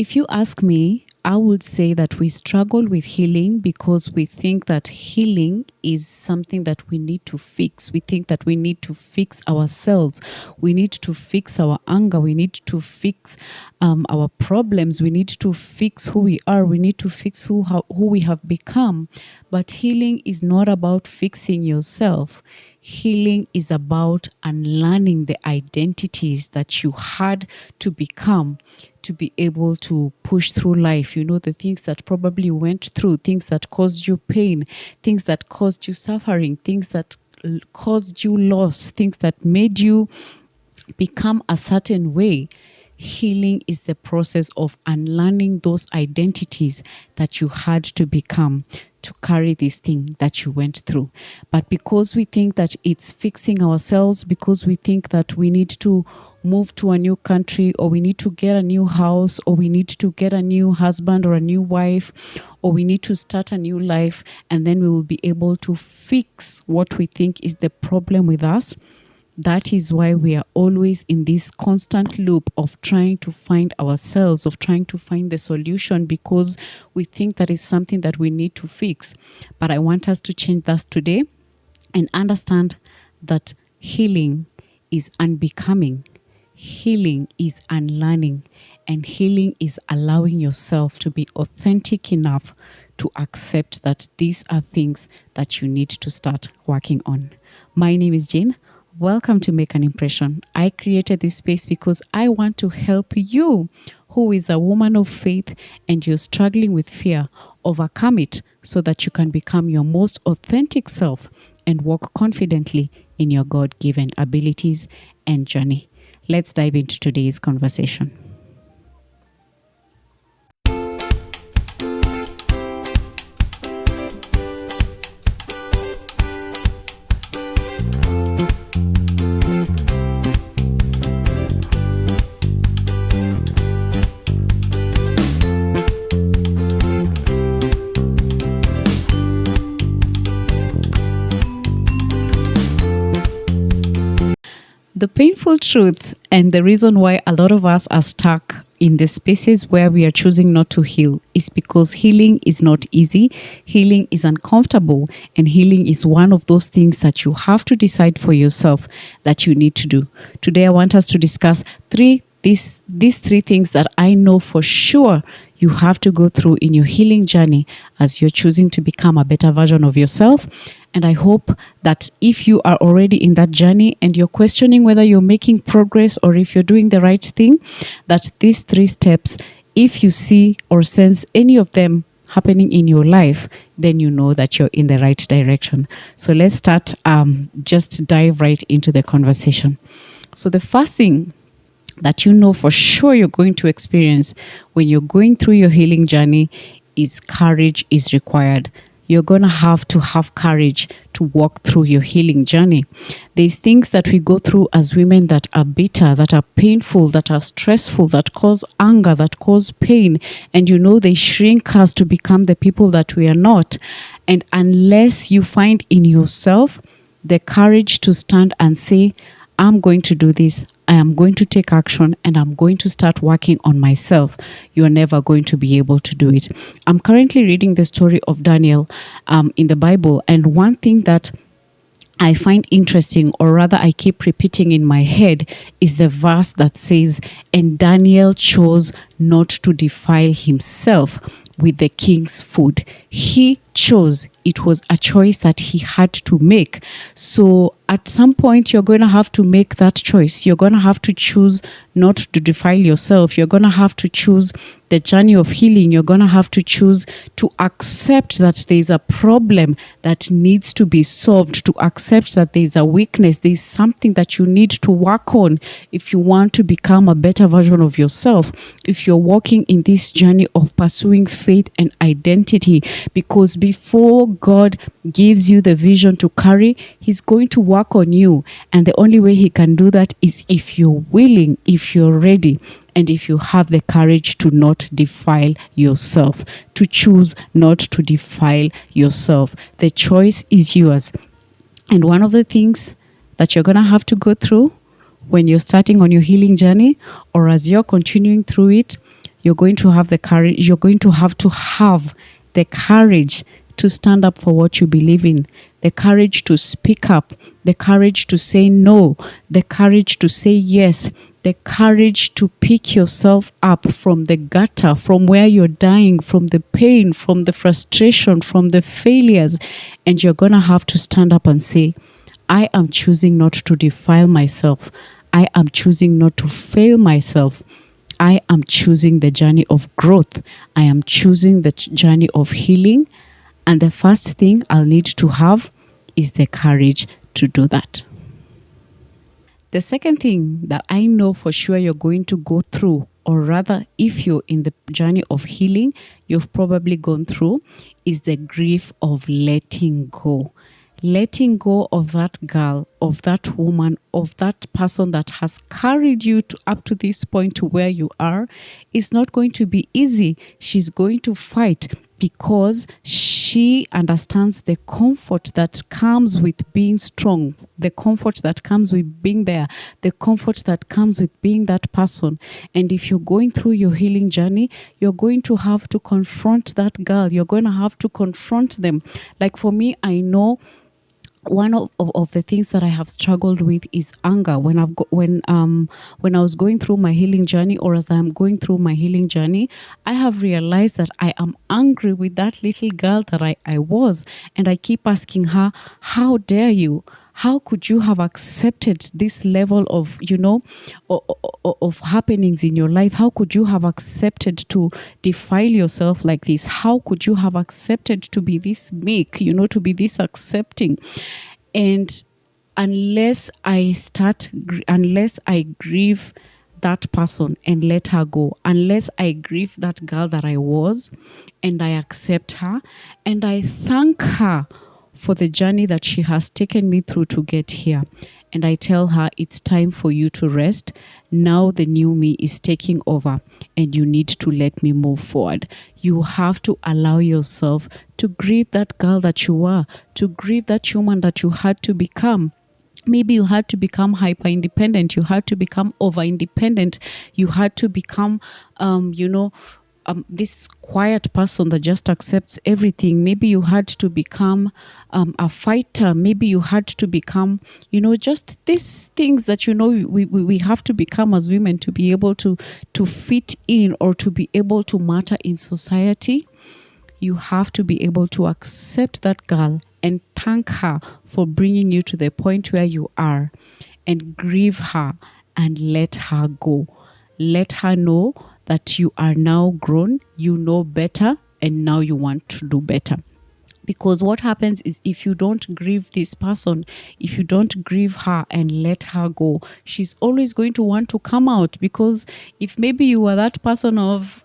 If you ask me, I would say that we struggle with healing because we think that healing is something that we need to fix. We think that we need to fix ourselves. We need to fix our anger. We need to fix our problems. We need to fix who we are. We need to fix who we have become. But healing is not about fixing yourself. Healing is about unlearning the identities that you had to become to be able to push through life. You know, the things that probably you went through, things that caused you pain, things that caused you suffering, things that caused you loss, things that made you become a certain way. Healing is the process of unlearning those identities that you had to become to carry this thing that you went through. But because we think that it's fixing ourselves, because we think that we need to move to a new country, or we need to get a new house, or we need to get a new husband or a new wife, or we need to start a new life, and then we will be able to fix what we think is the problem with us. That is why we are always in this constant loop of trying to find ourselves, of trying to find the solution, because we think that is something that we need to fix. But I want us to change that today and understand that healing is unbecoming. Healing is unlearning, and healing is allowing yourself to be authentic enough to accept that these are things that you need to start working on. My name is Jane. Welcome to Make an Impression. I created this space because I want to help you, who is a woman of faith and you're struggling with fear, overcome it so that you can become your most authentic self and walk confidently in your God-given abilities and journey. Let's dive into today's conversation. The painful truth and the reason why a lot of us are stuck in the spaces where we are choosing not to heal is because healing is not easy, healing is uncomfortable, and healing is one of those things that you have to decide for yourself that you need to do. Today I want us to discuss these three things that I know for sure you have to go through in your healing journey as you're choosing to become a better version of yourself. And I hope that if you are already in that journey and you're questioning whether you're making progress or if you're doing the right thing, that these 3 steps, if you see or sense any of them happening in your life, then you know that you're in the right direction. So let's start, just dive right into the conversation. So the first thing that you know for sure you're going to experience when you're going through your healing journey is courage is required. You're going to have courage to walk through your healing journey. There's things that we go through as women that are bitter, that are painful, that are stressful, that cause anger, that cause pain. And you know they shrink us to become the people that we are not. And unless you find in yourself the courage to stand and say, I'm going to do this, I am going to take action, and I'm going to start working on myself, you're never going to be able to do it. I'm currently reading the story of Daniel in the Bible, and one thing that I find interesting, or rather I keep repeating in my head, is the verse that says, and Daniel chose not to defile himself with the king's food. He chose. It was a choice that he had to make. So at some point, you're going to have to make that choice. You're going to have to choose not to defile yourself. You're going to have to choose the journey of healing. You're going to have to choose to accept that there's a problem that needs to be solved, to accept that there's a weakness, there's something that you need to work on if you want to become a better version of yourself, if you're walking in this journey of pursuing faith and identity. Because before God gives you the vision to carry, he's going to work on you. And the only way he can do that is if you're willing, if you're ready, and if you have the courage to not defile yourself, to choose not to defile yourself. The choice is yours. And one of the things that you're going to have to go through when you're starting on your healing journey, or as you're continuing through it, You're going to have the courage. You're going to have the courage to stand up for what you believe in, the courage to speak up, the courage to say no, the courage to say yes, the courage to pick yourself up from the gutter, from where you're dying, from the pain, from the frustration, from the failures. And you're going to have to stand up and say, I am choosing not to defile myself. I am choosing not to fail myself. I am choosing the journey of growth. I am choosing the journey of healing. And the first thing I'll need to have is the courage to do that. The second thing that I know for sure you're going to go through, or rather, if you're in the journey of healing, you've probably gone through, is the grief of letting go. Letting go of that girl, of that woman, of that person that has carried you up to this point to where you are is not going to be easy. She's going to fight because she understands the comfort that comes with being strong, the comfort that comes with being there, the comfort that comes with being that person. And if you're going through your healing journey, you're going to have to confront that girl. You're going to have to confront them. Like for me, I know one of the things that I have struggled with is anger. When I was going through my healing journey, or as I'm going through my healing journey, I have realized that I am angry with that little girl that I was, and I keep asking her, how dare you? How could you have accepted this level of, of happenings in your life? How could you have accepted to defile yourself like this? How could you have accepted to be this meek, to be this accepting? And unless I grieve that person and let her go, unless I grieve that girl that I was and I accept her and I thank her for the journey that she has taken me through to get here, and I tell her it's time for you to rest. Now the new me is taking over and you need to let me move forward. You have to allow yourself to grieve that girl that you were, to grieve that human that you had to become. Maybe you had to become hyper independent. You had to become over independent. You had to become, this quiet person that just accepts everything. Maybe you had to become a fighter. Maybe you had to become, just these things that, we have to become as women to be able to fit in or to be able to matter in society. You have to be able to accept that girl and thank her for bringing you to the point where you are, and grieve her and let her go. Let her know that you are now grown, you know better, and now you want to do better. Because what happens is, if you don't grieve this person, if you don't grieve her and let her go, she's always going to want to come out. Because if maybe you were that person of,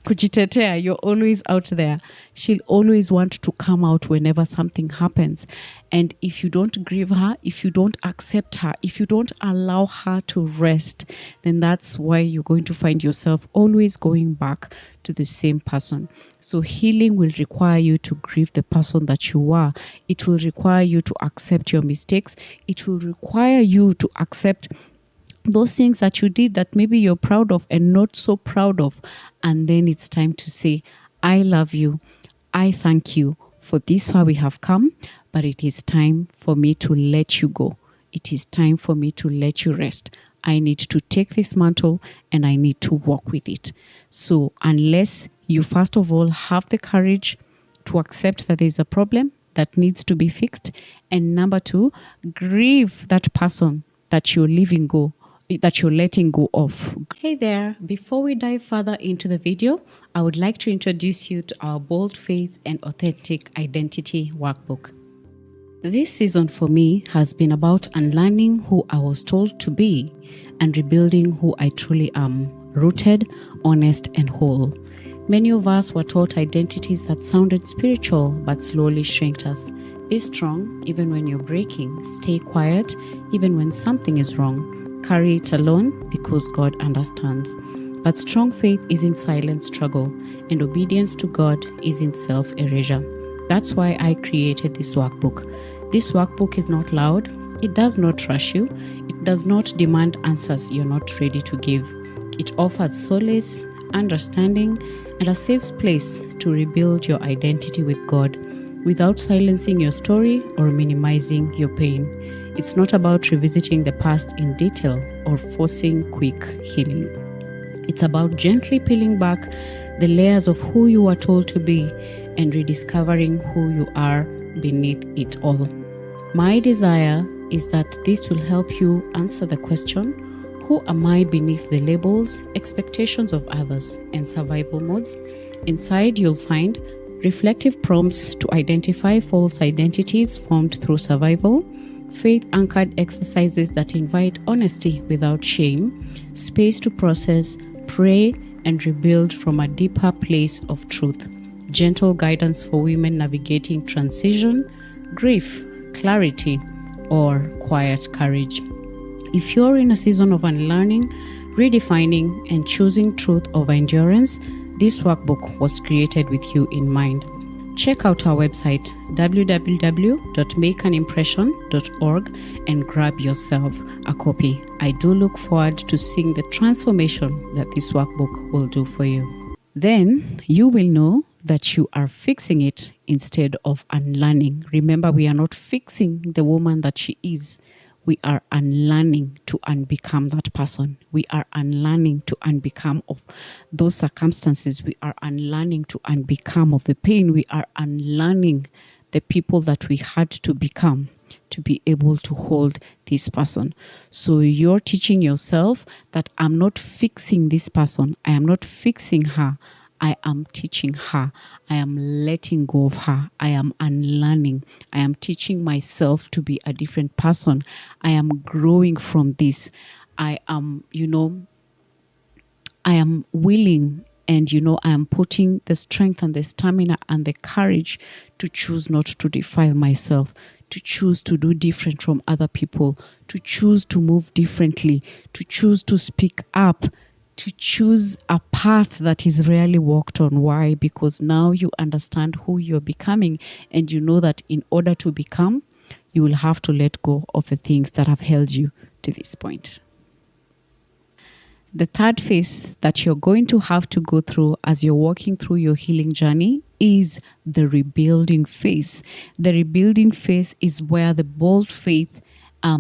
kujitetea, you're always out there, she'll always want to come out whenever something happens. And if you don't grieve her, if you don't accept her, if you don't allow her to rest, then that's why you're going to find yourself always going back to the same person. So healing will require you to grieve the person that you are. It will require you to accept your mistakes. It will require you to accept those things that you did that maybe you're proud of and not so proud of. And then it's time to say, I love you. I thank you for this far we have come, but it is time for me to let you go. It is time for me to let you rest. I need to take this mantle and I need to walk with it. So unless you first of all have the courage to accept that there's a problem that needs to be fixed, and number two, grieve that person that you're letting go of. Hey there, before we dive further into the video, I would like to introduce you to our Bold Faith and Authentic Identity workbook. This season for me has been about unlearning who I was told to be and rebuilding who I truly am, rooted, honest, and whole. Many of us were taught identities that sounded spiritual but slowly shrinked us. Be strong even when you're breaking. Stay quiet even when something is wrong. Carry it alone because God understands. But strong faith is in silent struggle, and obedience to God is in self-erasure. That's why I created this workbook. This workbook is not loud. It does not rush you. It does not demand answers you're not ready to give. It offers solace, understanding, and a safe place to rebuild your identity with God without silencing your story or minimizing your pain. It's not about revisiting the past in detail or forcing quick healing. It's about gently peeling back the layers of who you were told to be and rediscovering who you are beneath it all. My desire is that this will help you answer the question, who am I beneath the labels, expectations of others, and survival modes? Inside, you'll find reflective prompts to identify false identities formed through survival, faith-anchored exercises that invite honesty without shame, space to process, pray, and rebuild from a deeper place of truth, gentle guidance for women navigating transition, grief, clarity, or quiet courage. If you're in a season of unlearning, redefining, and choosing truth over endurance, this workbook was created with you in mind. Check out our website www.makeanimpression.org and grab yourself a copy. I do look forward to seeing the transformation that this workbook will do for you. Then you will know that you are fixing it instead of unlearning. Remember, we are not fixing the woman that she is. We are unlearning to unbecome that person. We are unlearning to unbecome of those circumstances. We are unlearning to unbecome of the pain. We are unlearning the people that we had to become to be able to hold this person. So you're teaching yourself that I'm not fixing this person. I am not fixing her. I am teaching her. I am letting go of her. I am unlearning. I am teaching myself to be a different person. I am growing from this. I am, I am willing and, I am putting the strength and the stamina and the courage to choose not to defile myself, to choose to do different from other people, to choose to move differently, to choose to speak up, to choose a path that is rarely walked on. Why? Because now you understand who you're becoming, and you know that in order to become, you will have to let go of the things that have held you to this point. The third phase that you're going to have to go through as you're walking through your healing journey is the rebuilding phase. The rebuilding phase is where the bold faith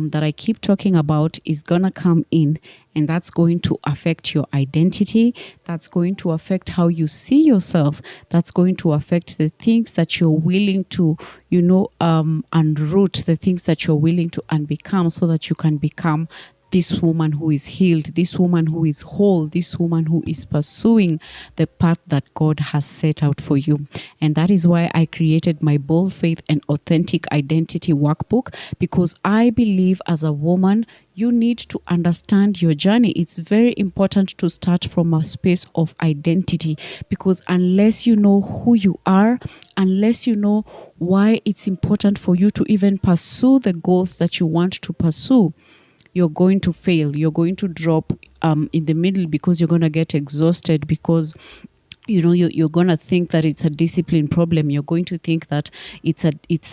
that I keep talking about is going to come in, and that's going to affect your identity. That's going to affect how you see yourself. That's going to affect the things that you're willing to, unroot, the things that you're willing to unbecome, so that you can become this woman who is healed, this woman who is whole, this woman who is pursuing the path that God has set out for you. And that is why I created my Bold Faith and Authentic Identity workbook, because I believe as a woman, you need to understand your journey. It's very important to start from a space of identity, because unless you know who you are, unless you know why it's important for you to even pursue the goals that you want to pursue, you're going to fail. You're going to drop in the middle, because you're going to get exhausted, because you're going to think that it's a discipline problem. You're going to think that it's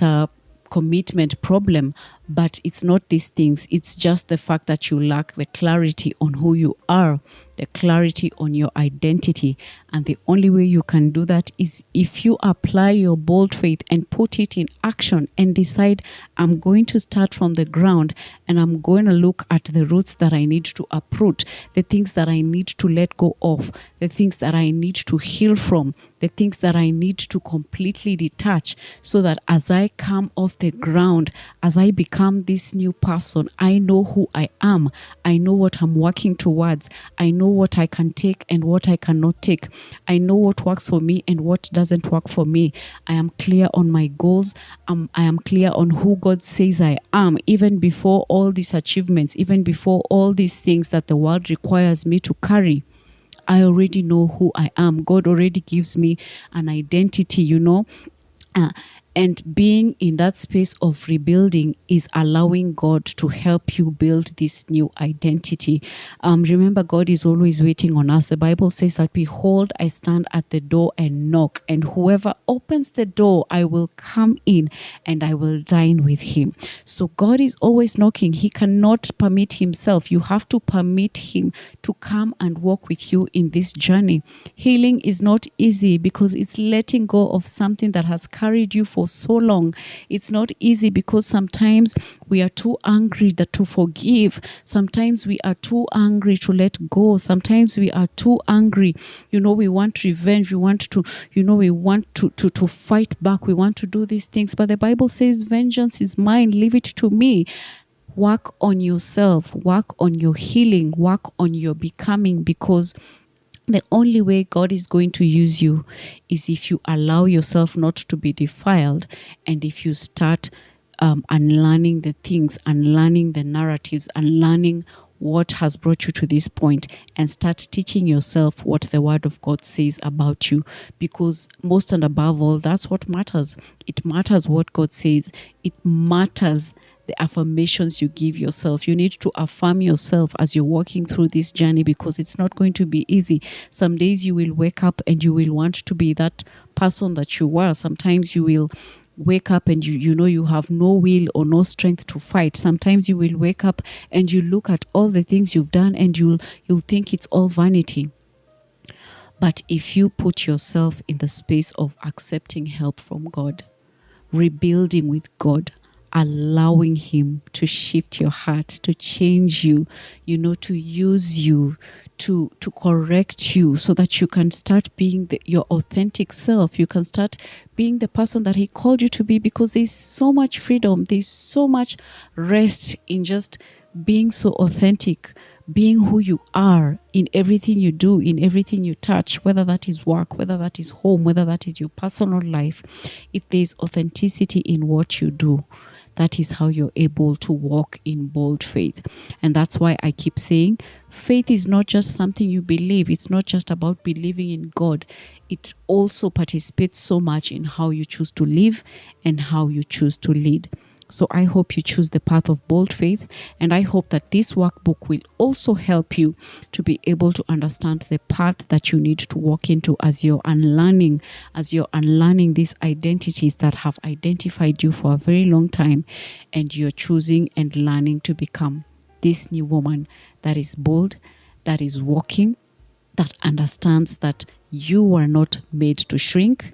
a commitment problem, but it's not these things. It's just the fact that you lack the clarity on who you are, the clarity on your identity. And the only way you can do that is if you apply your bold faith and put it in action and decide, I'm going to start from the ground and I'm going to look at the roots that I need to uproot, the things that I need to let go of, the things that I need to heal from, the things that I need to completely detach, so that as I come off the ground, as I become this new person, I know who I am. I know what I'm working towards. I know what I can take and what I cannot take. I know what works for me and what doesn't work for me. I am clear on my goals. I am clear on who God says I am, even before all these achievements, even before all these things that the world requires me to carry. I already know who I am. God already gives me an identity, And being in that space of rebuilding is allowing God to help you build this new identity. Remember, God is always waiting on us. The Bible says that, behold, I stand at the door and knock, and whoever opens the door, I will come in and I will dine with him. So God is always knocking. He cannot permit himself. You have to permit him to come and walk with you in this journey. Healing is not easy because it's letting go of something that has carried you for so long. It's not easy because sometimes we are too angry to forgive. Sometimes we are too angry to let go. Sometimes we are too angry. We want revenge. We want to, we want to fight back. We want to do these things. But the Bible says, vengeance is mine. Leave it to me. Work on yourself. Work on your healing. Work on your becoming, because the only way God is going to use you is if you allow yourself not to be defiled, and if you start unlearning the things, unlearning the narratives, unlearning what has brought you to this point, and start teaching yourself what the Word of God says about you. Because most and above all, that's what matters. It matters what God says. It matters the affirmations you give yourself. You need to affirm yourself as you're walking through this journey, because it's not going to be easy. Some days you will wake up and you will want to be that person that you were. Sometimes you will wake up and you have no will or no strength to fight. Sometimes you will wake up and you look at all the things you've done and you'll think it's all vanity. But if you put yourself in the space of accepting help from God, rebuilding with God, allowing him to shift your heart, to change you, to use you, to correct you, so that you can start being your authentic self. You can start being the person that he called you to be, because there's so much freedom. There's so much rest in just being so authentic, being who you are in everything you do, in everything you touch, whether that is work, whether that is home, whether that is your personal life. If there's authenticity in what you do, that is how you're able to walk in bold faith. And that's why I keep saying, faith is not just something you believe. It's not just about believing in God. It also participates so much in how you choose to live and how you choose to lead. So I hope you choose the path of bold faith, and I hope that this workbook will also help you to be able to understand the path that you need to walk into as you're unlearning these identities that have identified you for a very long time, and you're choosing and learning to become this new woman that is bold, that is walking, that understands that you are not made to shrink,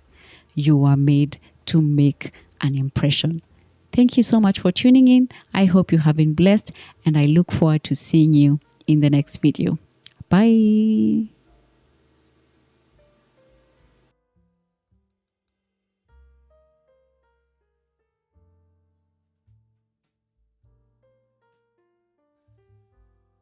you are made to make an impression. Thank you so much for tuning in. I hope you have been blessed, and I look forward to seeing you in the next video. Bye.